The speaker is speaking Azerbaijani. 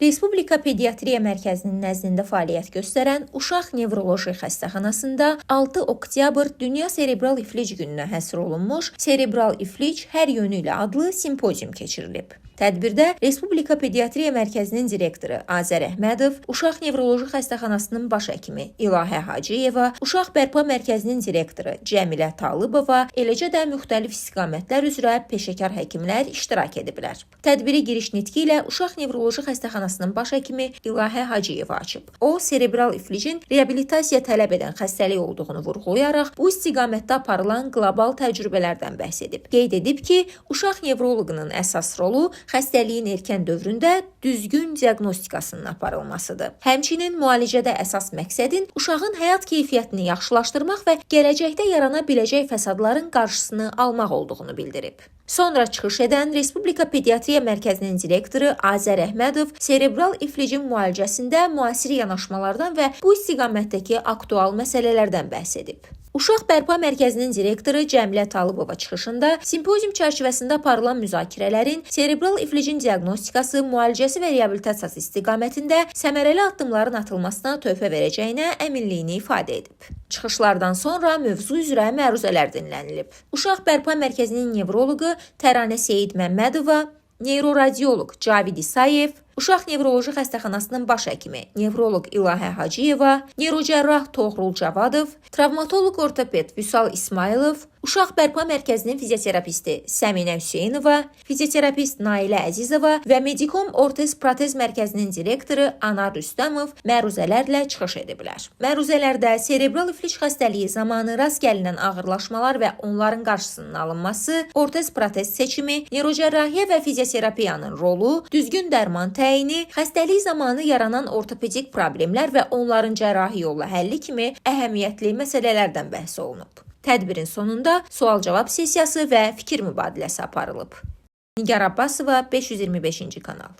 Respublika Pediatriya Mərkəzinin nəzdində fəaliyyət göstərən Uşaq Nevroloji Xəstəxanasında 6 oktyabr Dünya Serebral İflic gününə həsr olunmuş Serebral İflic hər yönü ilə adlı simpozium keçirilib. Tədbirdə Respublika Pediatriya Mərkəzinin direktoru Azər Əhmədov, Uşaq Nevroloji Xəstəxanasının baş həkimi İlahə Hacıyeva, Uşaq Bərpa Mərkəzinin direktoru Cəmilə Talıbova, eləcə də müxtəlif istiqamətlər üzrə peşəkar həkimlər iştirak ediblər. Tədbiri giriş nitqi ilə Uşaq Nevroloji Xəstəxanasının baş həkimi İlahə Hacıyeva açıb. O, serebral iflicin reabilitasiya tələb edən xəstəlik olduğunu vurğulayaraq bu istiqamətdə aparılan qlobal təcrübələrdən bəhs edib. Qeyd edib ki, uşaq nevroloqunun əsas rolu xəstəliyin erkən dövründə düzgün diaqnostikasının aparılmasıdır. Həmçinin müalicədə əsas məqsədin uşağın həyat keyfiyyətini yaxşılaşdırmaq və gələcəkdə yarana biləcək fəsadların qarşısını almaq olduğunu bildirib. Sonra çıxış edən Respublika Pediatriya Mərkəzinin direktoru Azər Əhmədov serebral iflicin müalicəsində müasir yanaşmalardan və bu istiqamətdəki aktual məsələlərdən bəhs edib. Uşaq Bərpa Mərkəzinin direktoru Cəmilə Talıbova çıxışında simpozium çərçivəsində aparılan müzakirələrin serebral iflicin diaqnostikası, müalicəsi və reabilitasiyası istiqamətində səmərəli addımların atılmasına töhfə verəcəyinə əminliyini ifadə edib. Çıxışlardan sonra mövzu üzrə məruzələr dinlənilib. Uşaq Bərpa Mərkəzinin nevroloqu Təranə Seyid Məmmədova, neyroradioloq Cavid İsayev, Uşaq Nevroloji Xəstəxanasının baş həkimi nevroloq İlahə Hacıyeva, neyrocərrah Toğrul Cavadov, travmatoloq ortoped Vüsal İsmailov, Uşaq Bərpa Mərkəzinin fizioterapisti Səminə Hüseynova, fizioterapist Nailə Əzizova və Medikom Ortez Protez Mərkəzinin direktoru Anar Rüstəmov məruzələrlə çıxış ediblər. Məruzələrdə serebral iflic xəstəliyi zamanı rast gəlinən ağırlaşmalar və onların qarşısının alınması, ortez protez seçimi, neyrocərrahiyyə və fizioterapiyanın rolu, düzgün dərman təyini, xəstəlik zamanı yaranan ortopedik problemlər və onların cərrahi yolla həlli kimi əhəmiyyətli məsələlərdən bəhs olunub. Tədbirin sonunda sual-cavab sessiyası və fikir mübadiləsi aparılıb. Nigar Abbasova, 525-ci kanal.